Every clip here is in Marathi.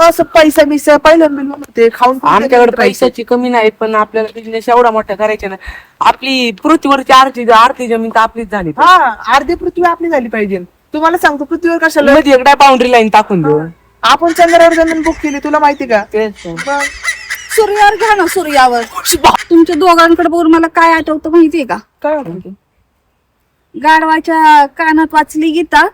असं पैसा बिसा पहिलं बिल होते खाऊन आमच्याकडे पैशाची कमी नाही, पण आपल्याला बिझनेस एवढा मोठा करायचा ना. आपली पृथ्वीवरची आरती जमीन तर आपलीच झाली. हा, अर्धी पृथ्वी आपली झाली पाहिजे. तुम्हाला सांगतो पृथ्वीवर कशाला मध्ये एकदा बाउंड्री लाईन टाकून देऊ. आपण चंद्रावर जमीन बुक केली, तुला माहिती का? मग सूर्यावर घ्या ना, सूर्यावर. तुमच्या दोघांकडे बघून मला काय आठवतं माहितीये का? काय होतं? गाढवाच्या कानात वाचली गीता.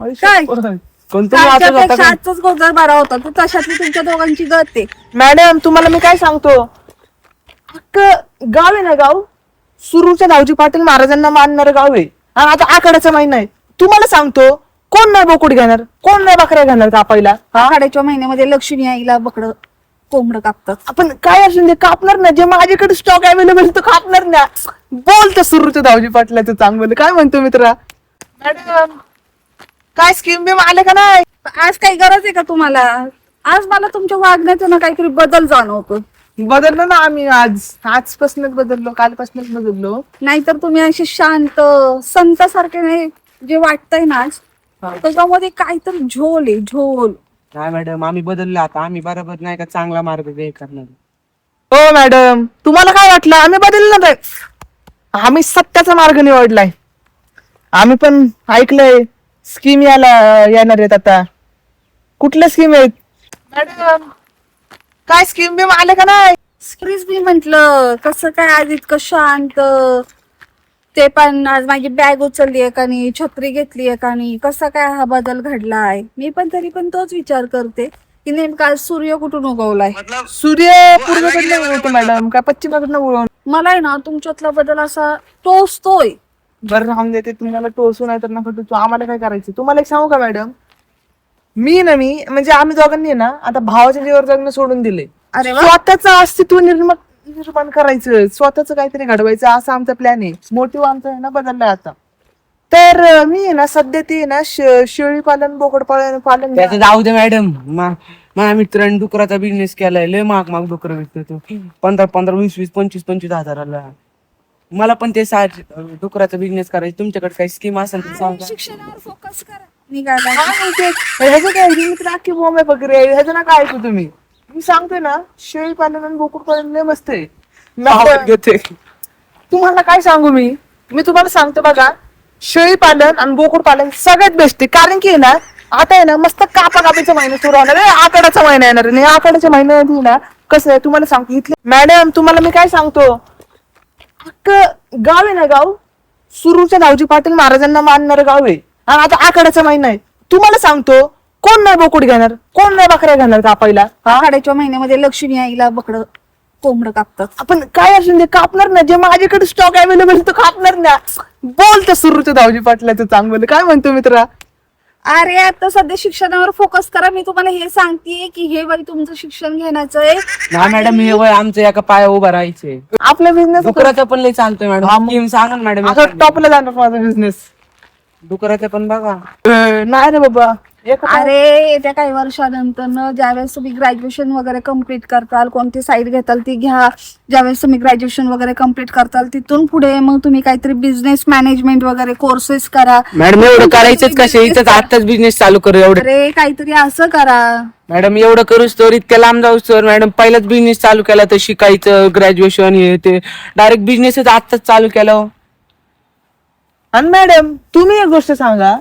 काय? कोणतं कालच्यापेक्षा आजचाच गोंधळ बरा होता. तू तशातली तुमच्या दोघांची गत आहे. मॅडम तुम्हाला मी काय सांगतो, अख्खं गाव आहे ना, गाव सुरूच्या दावजी पाटील महाराजांना मानणारं गाव आहे. आणि आता आखाड्याचा महिना आहे. तुम्हाला सांगतो, कोण नाही बोकुड घेणार, कोण नाही बकऱ्या घेणार कापायला. आखाड्याच्या महिन्यामध्ये लक्ष्मी आईला बकड कोंबड कापतात. आपण काय असून ते कापणार ना, जे माझ्याकडे स्टॉक अवेलेबल तो कापणार ना. बोलतो सुरूच्या दावजी पाटलाचं चांगलं. काय म्हणतो मित्रा? मॅडम काय स्कीम बिम आले का नाही? आज काही गरज आहे का तुम्हाला? आज मला तुमच्या वागण्यात ना काहीतरी बदल जाणवतो. बदललो ना आम्ही, आजपासूनच बदललो, कालपासूनच बदललो. नाहीतर तुम्ही असे शांत संतासारखे नाही जे वाटतंय ना आज, त्याच्यामध्ये काहीतरी झोल आहे, झोल. नाही मॅडम, आम्ही बदललो आता. आम्ही बरोबर नाही का चांगला मार्ग हे करणार. हो मॅडम, तुम्हाला काय वाटलं आम्ही बदललो नाही? आम्ही सत्याचा मार्ग निवडलाय. आम्ही पण ऐकलंय स्कीम येणार आहेत आता. कुठल्या स्कीम आहेत मॅडम? काय स्कीम बिम आले का नाही? स्क्रीज मी म्हंटल कसं काय आज इतकं शांत. ते पण आज माझी बॅग उचलली आहे का नाही, छत्री घेतली आहे का नाही, कसा काय हा बदल घडलाय. मी पण तरी पण तोच विचार करते की नेमका आज सूर्य कुठून उगवलाय. सूर्य पूर्वेकडनं उगवतो मॅडम, काय पश्चिमेकडनं उगवतो? मला आहे ना तुमच्यातला बदल असा टोचतोय. बरं राहून देते, तुम्हाला टोचू नाही तर नका टोचू, आम्हाला काय करायचं. तुम्हाला एक सांगू का मॅडम, मी म्हणजे आम्ही दोघांनी ना आता भावाच्या जीवावर जगणं सोडून दिले. अरे वा. स्वतःच अस्तित्व निर्माण करायचं, स्वतःच काहीतरी घडवायचं, असा आमचा प्लॅन आहे. मोटिव्ह आमचा आहे ना बदललाय आता. तर मी आहे ना सध्या ती ना शेळी पालन, बोकड पालन त्याचं जाऊ दे मॅडम. माझ्या मित्रांनी डुकराचा बिझनेस केलाय. लय महाग डुकर विकतो तो. 15 20 25 हजाराला. मला पण ते डुकराचा बिझनेस करायचं. तुमच्याकडे काही स्कीम असेल तर सांगा. शिक्षणावर फोकस करा. निघाला ह्याचं काय मित्र अख्खी बॉम्ब आहे वगैरे, ह्याचं ना काय ऐकू तुम्ही. मी सांगतोय ना, शेळी पालन आणि बोकड पालन लय मस्त आहे. तुम्हाला काय सांगू मी तुम्हाला सांगतो बघा, शेळी पालन आणि बोकड पालन सगळ्यात बेस्ट आहे. कारण की ना आता आहे ना मस्त कापाकापीचा महिना सुरू होणार आहे, आखाड्याचा महिना येणार आहे. आखाड्याच्या महिन्यामध्ये ना कसं आहे तुम्हाला सांगतो. इथले मॅडम तुम्हाला मी काय सांगतो, अख्खं गाव आहे ना, गाव सुरूच्या दावजी पाटील महाराजांना मानणारं गाव आहे. आणि आता आखाड्याचा महिना आहे. तुम्हाला सांगतो, कोण नाही बोकुड घेणार, कोण नाही बकऱ्या घेणार कापायला. आखाड्याच्या महिन्यामध्ये लक्ष्मी आईला बकड कोंबड कापतात. आपण काय असून ते कापणार ना, जे माझ्याकडे स्टॉक अवेलेबल तो कापणार ना. बोलतो सुरूच्या दावजी पाटलाचं चांगलं. काय म्हणतो मित्रा? अरे आता सध्या शिक्षणावर फोकस करा. मी तुम्हाला हे सांगतेय की हे वय तुमचं शिक्षण घेण्याचं आहे. ना मॅडम, हे वय आमचं एका पाया उभा राहायचे. आपला बिझनेस डुकराचा पण लय चालतोय मॅडम. स्कीम सांगा ना मॅडम. टॉपला जाणार माझा बिझनेस. डुकराचा पण बघा. नाही रे बाबा. अरे येत्या काही वर्षानंतर ज्यावेळेस तुम्ही ग्रॅज्युएशन वगैरे कम्प्लीट करताल, कोणती साईड घेताल ती घ्या. ज्यावेळेस तुम्ही ग्रॅज्युएशन वगैरे कम्प्लीट करताल तिथून पुढे मग तुम्ही काहीतरी बिझनेस मॅनेजमेंट वगैरे कोर्सेस करा. मॅडम एवढं करायचंच कसे? इथंच आताच बिझनेस चालू करू एवढं. अरे काहीतरी असं करा. मॅडम एवढं करूच तर इतक्या लांब जाऊच तर मॅडम पहिलाच बिझनेस चालू केला तर शिकायचं, ग्रॅज्युएशन हे ते डायरेक्ट बिझनेसच आताच चालू केला. आणि मॅडम तुम्ही एक गोष्ट सांगा,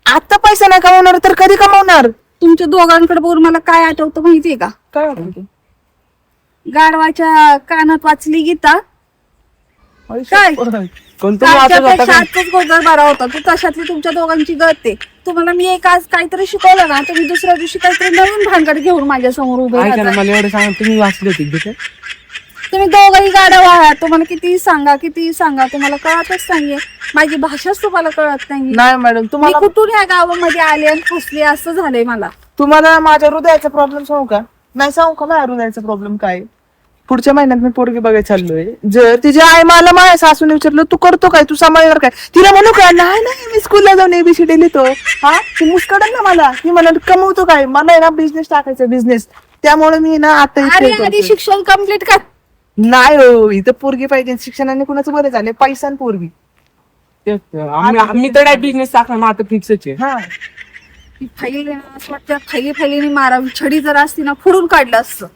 आता पैसा नाही कमवणार तर कधी कमवणार? तुमच्या दोघांकडे बघून मला काय आठवतं माहितीये का? काय वाटतं? गाढवाच्या कानात वाचली गीता. काय? कोणतं कालच्यापेक्षा आजचाच गोंधळ बरा होता. तू तशातली तुमच्या दोघांची गत आहे. तुम्हाला मी एक आज काहीतरी शिकवलं ना, तुम्ही दुसऱ्या दिवशी काहीतरी नवीन भानगड घेऊन माझ्या समोर उभे ऐका ना, राहता. मला एवढं सांगा, तुम्ही वाचली होती तिथे? तुम्ही दोघंही गाढव आहात. तुम्हाला कितीही सांगा तुम्हाला कळतच नाहीये. माझी भाषाच तुम्हाला कळत नाहीये. नाही मॅडम, मी तुम्हाला कुठून या गावामध्ये आले आणि फसले असं झालंय मला. तुम्हाला माझ्या हृदयाचा प्रॉब्लेम सांगू का? नाही सांगू का माझ्या हृदयाचा प्रॉब्लेम काय? पुढच्या महिन्यात मी पोरगी बघायला चाललोय. जर तिची आई मला माझ्या सासूने विचारलं तू करतो काय, तू सांभाळणार काय, तिला म्हणू काय नाही मी स्कूलला जाऊन एबीसीडी लिहितो. हा ती मुस्कडन ना मला, ती मला कमवतो काय, मला आहे ना बिझनेस टाकायचा बिझनेस. त्यामुळे मी ना आता अरे इथे आधी शिक्षण कम्प्लीट कर. नाही हो, इथं पोरगी पाहिजे. शिक्षणाने कुणाचं बरं झाले, पैसा आणि पोरगी. आम्ही तर बिझनेस टाकला मग आता फिक्सच आहे. हा ती फाईल आहे ना, असं वाटतं फाईलीने मारावी. छडी जर असती ना फोडून काढलं असतं.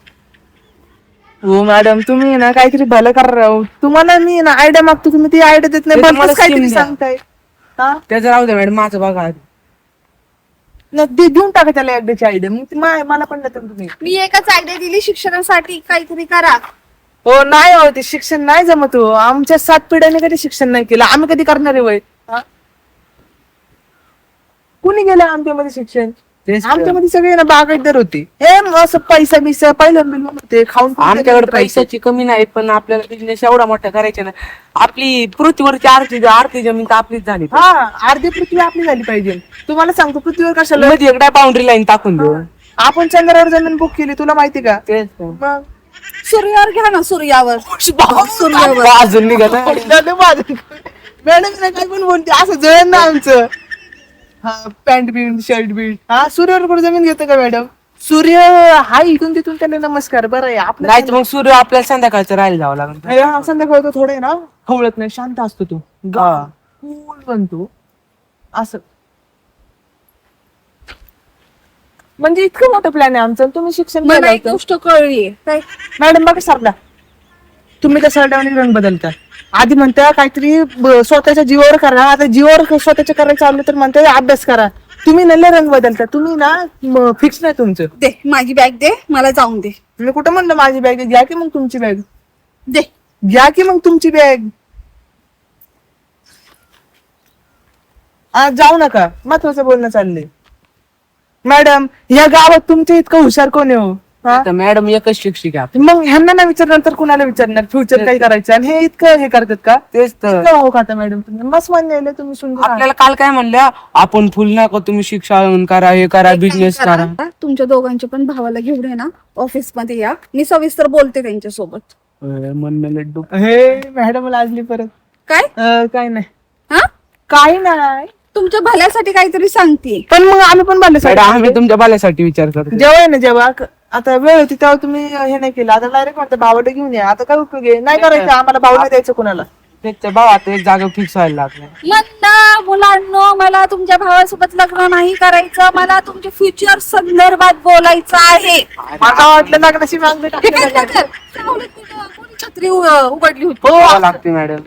हो मॅडम, तुम्ही ना काहीतरी भलं करा राव. तुम्हाला मी ना आयडिया मागतो, तुम्ही ती आयडिया देत नाही, ते भलतंच तुम्हाला काहीतरी scheme द्या. सांगताय. हा त्याचं राहू द्या मॅडम, माझं बघा आधी. देऊन टाका त्याला एकदाची आयडिया, मग मला पण देता तुम्ही. मी एकच आयडिया दिली शिक्षणासाठी, काहीतरी करा. हो नाही हो, ते शिक्षण नाही जमत हो. आमच्या 7 पिढ्यांनी कधी शिक्षण नाही केलं, आम्ही कधी करणार आहे वय? हा? कुणी गेलं आमच्यामध्ये शिक्षण? तेच तर. आमच्यामध्ये सगळे ना बागायतदार होते. हे मग असं पैसा बिसा पहिलं बिल होते, खाऊन पिऊन आमच्याकडे गेले. पैशाची कमी नाही, पण आपल्याला बिझनेस एवढा मोठा करायचा ना. आपली पृथ्वीवरची आरती जमीन तर आपलीच झाली. हा, अर्धी पृथ्वी आपली झाली पाहिजे. तुम्हाला सांगतो, पृथ्वीवर कशाला मध्ये एकदा बाउंड्री लाईन टाकून देऊ. आपण चंद्रावर जमीन बुक केली, तुला माहिती का? तेच तर. मग सूर्यावर घ्या ना, सूर्यावर. सूर्यावर. अजून निघत आहे. मॅडम काय पण बोलते, असं जळण ना आमचं. हा, पॅन्ट बिंट शर्ट बिंट. हा, सूर्यावर पण जमीन घेतं का मॅडम? सूर्य हा इथून तिथून त्याला नमस्कार. बरं आहे आपलं. नाही तर मग सूर्य आपल्याला संध्याकाळचं राहायला जावं लागेल. हा, संध्याकाळ तो थोडे ना हवळत नाही, शांत असतो तो, कूल बनतो असं. म्हणजे इतकं मोठं प्लॅन आहे आमचं. तुम्ही शिक्षण मला केलं एक होतं. गोष्ट कळलीये काय. मॅडम बघा सरला, तुम्ही त्या सरड्याने रंग बदलता. आधी म्हणता काहीतरी स्वतःच्या जीवावर करा, आता जीवावर स्वतःच्या करायचं चाललं तर म्हणता अभ्यास करा. तुम्ही नल्ले रंग बदलता. तुम्ही ना फिक्स नाही तुमचं. दे माझी बॅग, दे मला जाऊन दे. मी कुठं म्हणलं माझी बॅग घ्या की मग तुमची बॅग दे. घ्या की मग तुमची बॅग. आज जाऊ नका, महत्वाचं बोलणं चाललंय. मॅडम, या गावात तुमच्या इतकं हुशार कोण आहे हो? हा? तर मॅडम एकच शिक्षिका आहे. मग ह्यांना नाही विचारणार तर कुणाला विचारणार फ्युचर काय करायचं? आणि हे इतकं हे करतात का? तेच तर. इतकं हो खाता मॅडम तुम्ही? मस्त मान्य आहे, तुम्ही सुंदर आहात. आपल्याला काल काय म्हणल्या, आपण फुल नका, तुम्ही शिक्षण करा, हे करा, बिझनेस करा. तुमच्या दोघांच्या पण भावाला घेऊन ये ना, ऑफिस मध्ये या. मी सविस्तर बोलते त्यांच्यासोबत. मन लड्डू. हे मॅडम लाजली परत. काय काय नाही, हा, काही नाही. तुमच्या भल्यासाठी काहीतरी सांगते. पण मग आम्ही पण मॅडम, आम्ही बांधले तुमच्या बाल्यासाठी विचार करतो. जेव्हा आहे ना, जेव्हा आता वेळ होती तेव्हा तुम्ही हे नाही केलं. आता डायरेक्ट म्हणता भावडे घेऊन या. आता काय उपयोग आहे? नाही करायचं आम्हाला, भाऊ नाही द्यायचं कुणाला. त्याच्या भाव आता एक जागा फिक्स व्हायला लागला. म्हणता मुलांनो, मला तुमच्या भावासोबत लग्न नाही करायचं, मला तुमच्या फ्युचर संदर्भात बोलायचं आहे. मला वाटलं लग्नाची मागणी हे काय टाकली. करतात? सावलीत कोणी छत्री उघडली होती. हो लागते मॅडम.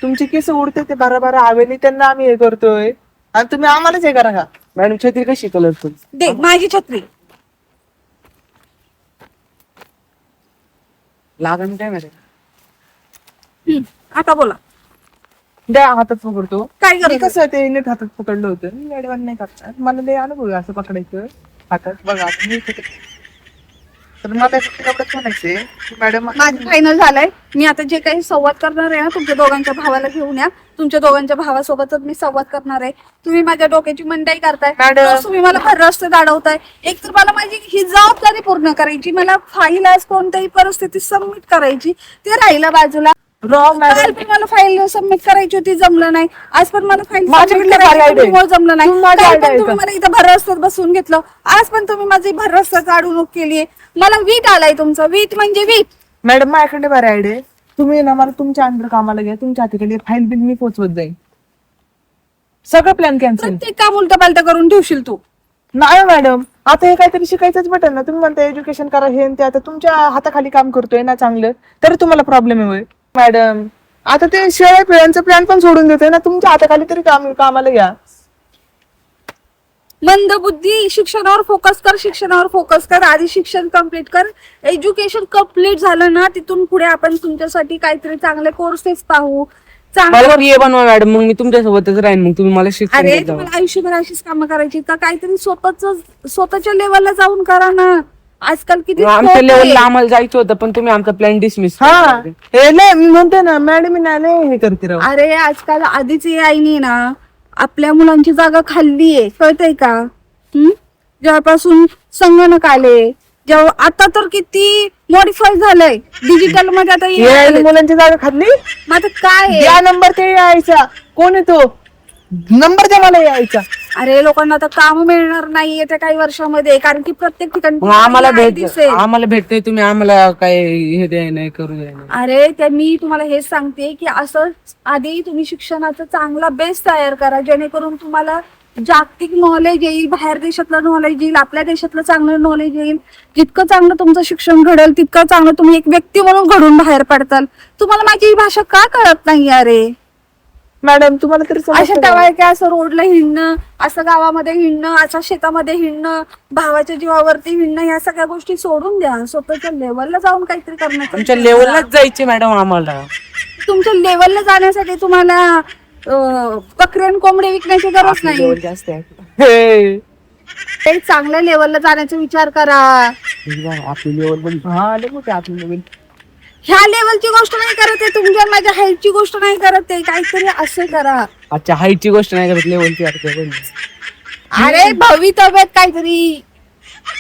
तुमचे केस उडते ते भरा हवेली, त्यांना आम्ही हे करतोय आणि तुम्ही आम्हालाच हे करा का? मॅडम छत्री कशी कलरफुल? दे माझी छत्री. लागण काय मॅडम? आता बोला. द्या हातात पकडतो. काय मी करायचं? कसं ते नीट हातात पकडलं होतं, मी गाडीवान नाही करणार. मला लय अनुभव आहे असं पकडायचं हातात. बघा आता मी इथे- तर मला एवढंच म्हणायचंय मॅडम, माझं फायनल झालंय. मी आता जे काही संवाद करणार आहे ना, तुमच्या दोघांच्या भावाला घेऊन या. तुमच्या दोघांच्या भावासोबतच मी संवाद करणार आहे. तुम्ही माझ्या डोक्याची मंडाई करताय, मॅडम. प्लस तुम्ही मला भर रस्ते दाडवताय. एक तर मला माझी ही जबाबदारी पूर्ण करायची, मला फाईल आज कोणत्याही परिस्थितीत सबमिट करायची, ते राहिलं बाजूला. Raw madam. काल पण मला फाईल सबमिट करायची होती, जमलं नाही. आज पण मला फाईल माझ्याकडे सबमिट भारी करायची idea होती, त्यामुळे जमलं नाही. तुम्ही माझी काल idea पण तुम्ही ऐका. मला इथं भर रस्त्यात बसवून घेतलं. आज पण तुम्ही माझी भर रस्त्यात अडवणूक केलीये. मला वीट आलाय तुमचा, वीट म्हणजे वीट. मॅडम माझ्याकडे बरं आयडिया. तुम्ही ना मला तुमच्या अंडर कामाला घ्या, तुमच्या हातीकडे फाईल बिल मी पोहोचवत जाईल. सगळं प्लॅन कॅन्सल. प्रत्येक काम उलटा पालटा करून ठेवशील तू. नाही मॅडम, आता हे काहीतरी शिकायचंच भेटेल ना. तुम्ही म्हणता एज्युकेशन करा हे आणि ते, आता तुमच्या हाताखाली काम करतोय ना चांगलं, तरी तुम्हाला प्रॉब्लेम आहे होय? मॅडम आता ते शेळ्या पिळ्यांचा प्लॅन पण सोडून देतोय ना, तुमच्या हाताखाली तरी कामाला घ्या. मंद बुद्धी, शिक्षणावर फोकस कर, शिक्षणावर फोकस कर. आधी शिक्षण कम्प्लीट कर. एज्युकेशन कम्प्लीट झालं ना, तिथून पुढे आपण तुमच्यासाठी काहीतरी चांगले कोर्सेस पाहू. मला ये बनवा मॅडम, मग मी तुमच्या सोबतच राहीन. मग तुम्ही मला शिक्षण अरे देत जावा. तुम्हाला आयुष्यभर अशीच कामं करायची का? काहीतरी स्वतःच्या लेवलला जाऊन करा ना. आजकाल किती आमच्या scope लेवलला आहे. आम्हाला जायचं होतं, पण तुम्ही आमचा प्लॅन डिसमिस. हा, हे नाही मी म्हणते ना मॅडम, नाही हे करते राव. अरे आजकाल आधीच आईने ना आपल्या मुलांची जागा खाल्लीये, कळतंय का? जेव्हापासून संगणक आले, जेव्हा आता तर किती मॉडिफाय झालंय डिजिटल मध्ये. आता हे मुलांची जागा खाल्ली. मग आता काय आहे? या नंबर ते यायचा. कोण आहे तो? नंबर द्या मला यायचा. अरे लोकांना आता काम मिळणार नाही येत्या काही वर्षामध्ये, कारण की प्रत्येक ठिकाणी मग आम्हाला तुम्हाला दिसेल. आम्हाला भेटतंय, तुम्ही आम्हाला काय हे द्याय नाही, करू द्याय नाही. अरे त्या मी तुम्हाला हेच सांगते की असं आधी तुम्ही शिक्षणाचा चांगला बेस तयार करा, जेणेकरून तुम्हाला जागतिक नॉलेज येईल, बाहेर देशातलं नॉलेज येईल, आपल्या देशातलं चांगलं नॉलेज येईल. जितकं चांगलं तुमचं शिक्षण घडेल तितकं चांगलं तुम्ही एक व्यक्ती म्हणून घडून बाहेर पडताल. तुम्हाला माझी ही भाषा का कळत नाही अरे? मॅडम तुम्हाला तरी अशा समजतं का? टवाळक्या असं रोडला हिंडणं, असं गावामध्ये हिंडणं, असं शेतामध्ये हिंडणं, भावाच्या जीवावरती हिंडणं, ह्या सगळ्या गोष्टी सोडून द्या. स्वतःच्या लेवलला जाऊन काहीतरी करण्याचा तुमच्या विचार करा. लेवललाच जायचे मॅडम आम्हाला. तुमच्या लेवलला जाण्यासाठी तुम्हाला बकरी आणि कोंबडे विकण्याची गरज आपली नाही. level जास्त आहे. हे. ते चांगल्या लेवलला जाण्याचा विचार करा. आपली लेवल पण हा लय मोठे आपली नवीन. ह्या लेवलची गोष्ट नाही करत आहे, तुमच्या माझ्या हाईटची गोष्ट नाही करत आहे. काहीतरी असं करा. अच्छा हाईटची गोष्ट नाही करत, लेवलची अर्थ. अरे भवितव्यात काहीतरी.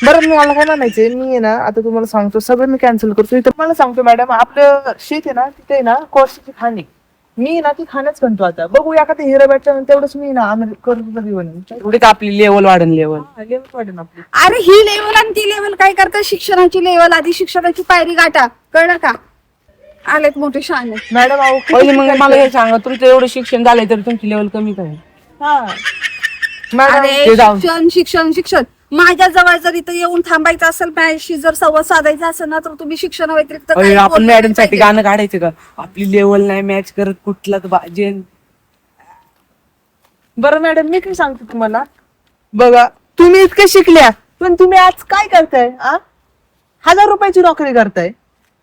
बरं मला काय म्हणायचंय, मी आहे ना आता तुम्हाला सांगतो सगळं मी कॅन्सल करतो. इथं मला सांगतो मॅडम, आपलं शेत आहे ना तिथे आहे ना कोळशाची खाणी, मी ना ती खाणच म्हणतो. आता बघू एखादा हिरो भेटच्या तेवढंच मी ना आम्ही करू घेऊन एवढीच आपली लेवल वाढन लेवल. वाटेल आपली. अरे ही लेवल आणि ती लेवल काय करतात? शिक्षणाची लेवल, आधी शिक्षणाची पायरी गाठा. कळलं का? आलेत मोठे शहाणे. मॅडम अहो पहिले मग मला हे सांगा, तुमचं एवढं शिक्षण झालंय तर तुमची लेवल कमी काय? हा मॅडम अरे ते जाऊ. शिक्षण शिक्षण शिक्षण. माझ्या जवळ जर इथं येऊन थांबायचं असेल, माझ्याशी जर संवाद साधायचा असेल ना, तर तुम्ही शिक्षण व्यतिरिक्त अरे, काही आपण बोललं मॅडम साठी नाही गाणं काढायचं का? आपली लेवल नाही मॅच करत कुठलाच भाजन. बरं मॅडम मी काय सांगतो तुम्हाला, बघा तुम्ही इतके शिकल्या पण तुम्ही आज काय करताय? 1000 रुपयाची नोकरी करताय.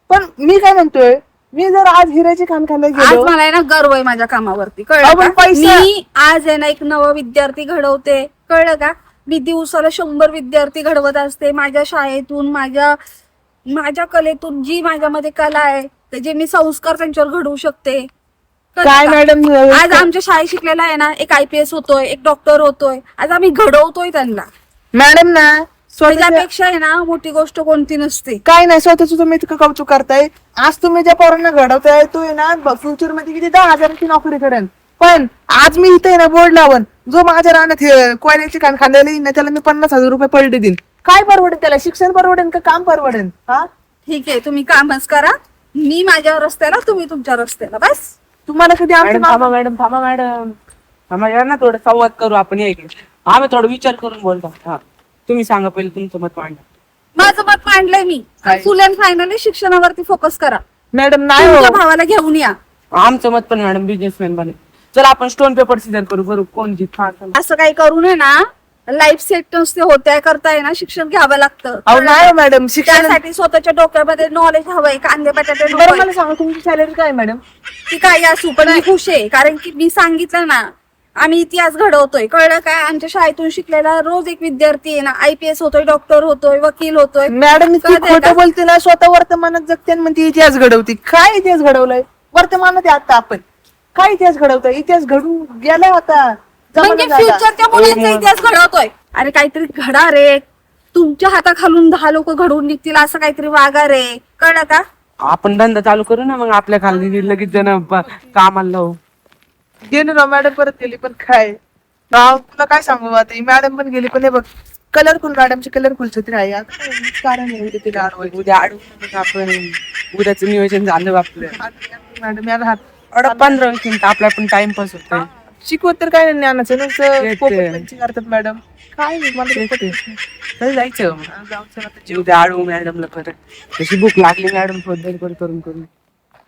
पण मी काय म्हणतोय, मी जर आज हिऱ्याची खाण खायला पाहिजे. आज गेलो, मला आहे ना गर्व आहे माझ्या कामावरती. अहो, कळलं पण का? पैसा- मी आज आहे ना एक नवा विद्यार्थी घडवते. कळलं का? मी दिवसाला 100 विद्यार्थी घडवत असते. माझ्या शाळेतून, माझ्या कलेतून जी माझ्यामध्ये कला आहे, ते जे मी संस्कार त्यांच्यावर घडवू शकते. कळलं काय का? मॅडम आज आमच्या शाळेत शिकलेला आहे ना, एक IPS होतोय, एक डॉक्टर होतोय. आज आम्ही घडवतोय त्यांना. मॅडम ना स्वतःच्या त्याच्यापेक्षा आहे ना मोठी गोष्ट कोणती नसते. काय नाही, स्वतःच तुम्ही इतकं कौतुक करताय. आज तुम्ही ज्या पोरांना घडवताय तो आहे ना फ्युचर मध्ये किती 10,000ची नोकरी करेन. पण आज मी इथे आहे ना बोर्ड लावून, जो माझ्या रानात कोयल्याची खाण खांद्याला येईल ना त्याला मी 50,000 रुपये पलटी देईन. काय परवडेल त्याला? शिक्षण परवडेल का काम परवडेल? हा ठीक आहे, तुम्ही कामच करा. मी माझ्या रस्त्याला, तुम्ही तुमच्या रस्त्याला. बस. तुम्हाला कधी आमचं मॅडम नाव- थांबा, मॅडम थांबा, मॅडम थांबा. या ना थोडं संवाद करू आपण. या इकडे. आम्ही थोडं विचार करून बोलतो. हा तुम्ही सांगा पहिले तुमचं मत मांडा. माझं मत मांडलंय मी. काय? फुल अँड फायनली शिक्षणावरती फोकस करा. मॅडम नाही हो. तुमच्या भावाला घेऊन या. आमचं मत पण मॅडम बिझनेसमॅन बने. चला आपण स्टोन पेपर सिजन करू. बरोबर कोण जित? असं काही करू नये ना. लाईफ सेट नसते होत, त्या करताय ना शिक्षण घ्यावं लागतं. अहो नाही हो मॅडम, शिक्षण. त्यासाठी स्वतःच्या डोक्यामध्ये नॉलेज हवंय. कांदे बटाटे बरं नकोय. मला सांगा तुमची सॅलरी काय मॅडम? ती काही असू पण मी खुश आहे, कारण की मी सांगितलं ना, आम्ही इतिहास घडवतोय. कळलं काय? आमच्या शाळेतून शिकलेला रोज एक विद्यार्थी आहे ना, IPS होतोय, डॉक्टर होतोय, वकील होतोय. मॅडम इतकी कळतंय का? खोटं बोलते ना, स्वतः वर्तमानात जगते आणि म्हणते इतिहास घडवते. काय इतिहास घडवलाय? वर्तमानात आहे आता आपण. काय इतिहास घडवताय? इतिहास घडून गेला होता. जमाना म्हणजे झाला. फ्युचरच्या मुलांचा इतिहास घडवतोय. अरे काहीतरी घडा रे. तुमच्या हाताखालून 10 लोक घडवून निघतील असं काहीतरी वागा रे. कळलं का? आपण धंदा चालू करू ना मग. आपल्या खाली लगेच जण कामाला लावू. गेली ना मॅडम, परत गेली. पण काय राव, तुला काय सांगू आता, मॅडम पण गेली. पण हे बघ, कलरफुल मॅडमची कलरफुल छत्री आहे. आता काय कारण आहे उद्या तिला अडवायचं. उद्या अडवू मग आपण. उद्याचं नियोजन झालं आपलं. मॅडम याला हात 15-20 मिनिटं आपला पण टाइमपास होतोय. शिकवत तर काय नाही ज्ञानाचं तेच नुसतं ते. पोपटपंची करतात मॅडम. काय नाही मला ते पटत नाही. चल जायचं. जाऊ चला आता. उद्या अडवू मॅडमला परत. तशी भूक लागली मॅडम करून करून.